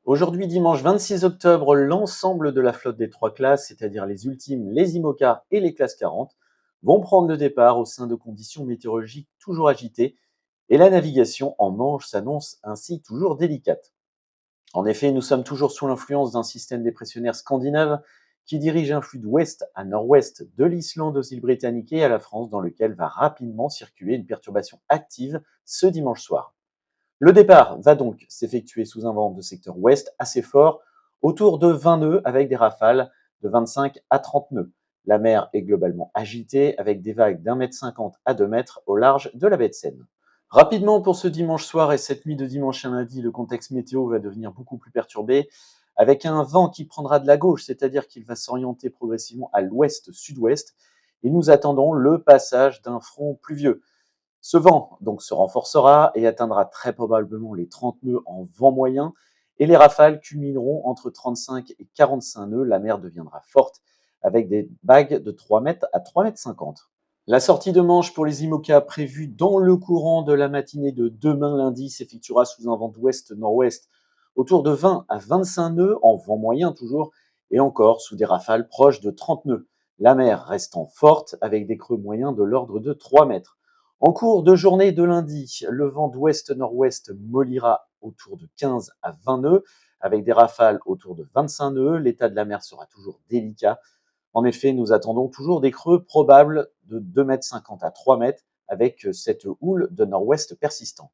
Aujourd'hui, dimanche 26 octobre, l'ensemble de la flotte des trois classes, c'est-à-dire les ultimes, les IMOCA et les classes 40, vont prendre le départ au sein de conditions météorologiques toujours agitées et la navigation en Manche s'annonce ainsi toujours délicate. En effet, nous sommes toujours sous l'influence d'un système dépressionnaire scandinave qui dirige un flux d'ouest à nord-ouest de l'Islande aux îles Britanniques et à la France, dans lequel va rapidement circuler une perturbation active ce dimanche soir. Le départ va donc s'effectuer sous un vent de secteur ouest assez fort, autour de 20 nœuds avec des rafales de 25 à 30 nœuds. La mer est globalement agitée avec des vagues d'1,50 m à 2 mètres au large de la baie de Seine. Rapidement pour ce dimanche soir et cette nuit de dimanche à lundi, le contexte météo va devenir beaucoup plus perturbé avec un vent qui prendra de la gauche, c'est-à-dire qu'il va s'orienter progressivement à l'ouest-sud-ouest et nous attendons le passage d'un front pluvieux. Ce vent donc se renforcera et atteindra très probablement les 30 nœuds en vent moyen et les rafales culmineront entre 35 et 45 nœuds. La mer deviendra forte avec des vagues de 3 mètres à 3,50 m. La sortie de Manche pour les IMOCA prévue dans le courant de la matinée de demain lundi s'effectuera sous un vent d'ouest-nord-ouest autour de 20 à 25 nœuds en vent moyen toujours et encore sous des rafales proches de 30 nœuds. La mer restant forte avec des creux moyens de l'ordre de 3 mètres. En cours de journée de lundi, le vent d'ouest-nord-ouest mollira autour de 15 à 20 nœuds, avec des rafales autour de 25 nœuds. L'état de la mer sera toujours délicat. En effet, nous attendons toujours des creux probables de 2,50 m à 3 mètres, avec cette houle de nord-ouest persistant.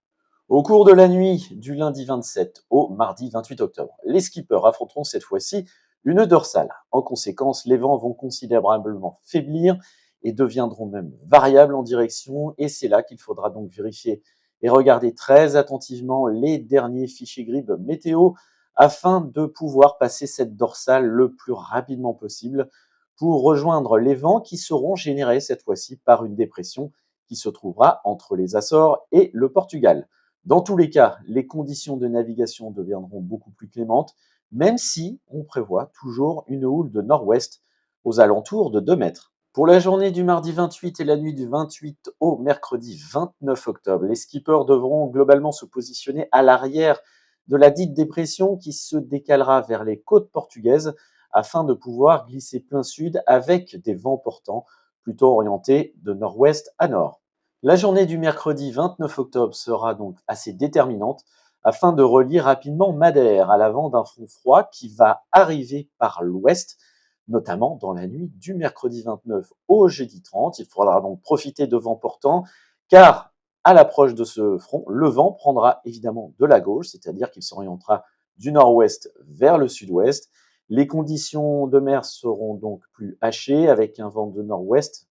Au cours de la nuit du lundi 27 au mardi 28 octobre, les skippers affronteront cette fois-ci une dorsale. En conséquence, les vents vont considérablement faiblir et deviendront même variables en direction. Et c'est là qu'il faudra donc vérifier et regarder très attentivement les derniers fichiers GRIB météo afin de pouvoir passer cette dorsale le plus rapidement possible pour rejoindre les vents qui seront générés cette fois-ci par une dépression qui se trouvera entre les Açores et le Portugal. Dans tous les cas, les conditions de navigation deviendront beaucoup plus clémentes, même si on prévoit toujours une houle de nord-ouest aux alentours de 2 mètres. Pour la journée du mardi 28 et la nuit du 28 au mercredi 29 octobre, les skippers devront globalement se positionner à l'arrière de la dite dépression qui se décalera vers les côtes portugaises afin de pouvoir glisser plein sud avec des vents portants plutôt orientés de nord-ouest à nord. La journée du mercredi 29 octobre sera donc assez déterminante afin de relier rapidement Madère à l'avant d'un front froid qui va arriver par l'ouest, notamment dans la nuit du mercredi 29 au jeudi 30. Il faudra donc profiter de vents portants car à l'approche de ce front, le vent prendra évidemment de la gauche, c'est-à-dire qu'il s'orientera du nord-ouest vers le sud-ouest. Les conditions de mer seront donc plus hachées avec un vent de nord-ouest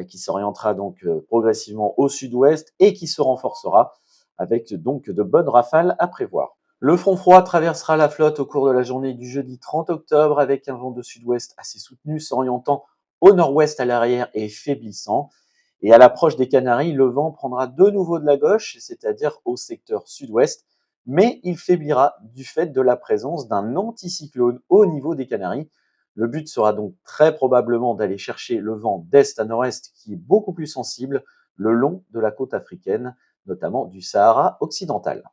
qui s'orientera donc progressivement au sud-ouest et qui se renforcera avec donc de bonnes rafales à prévoir. Le front froid traversera la flotte au cours de la journée du jeudi 30 octobre avec un vent de sud-ouest assez soutenu s'orientant au nord-ouest à l'arrière et faiblissant. Et à l'approche des Canaries, le vent prendra de nouveau de la gauche, c'est-à-dire au secteur sud-ouest, mais il faiblira du fait de la présence d'un anticyclone au niveau des Canaries. Le but sera donc très probablement d'aller chercher le vent d'est à nord-est qui est beaucoup plus sensible le long de la côte africaine, notamment du Sahara occidental.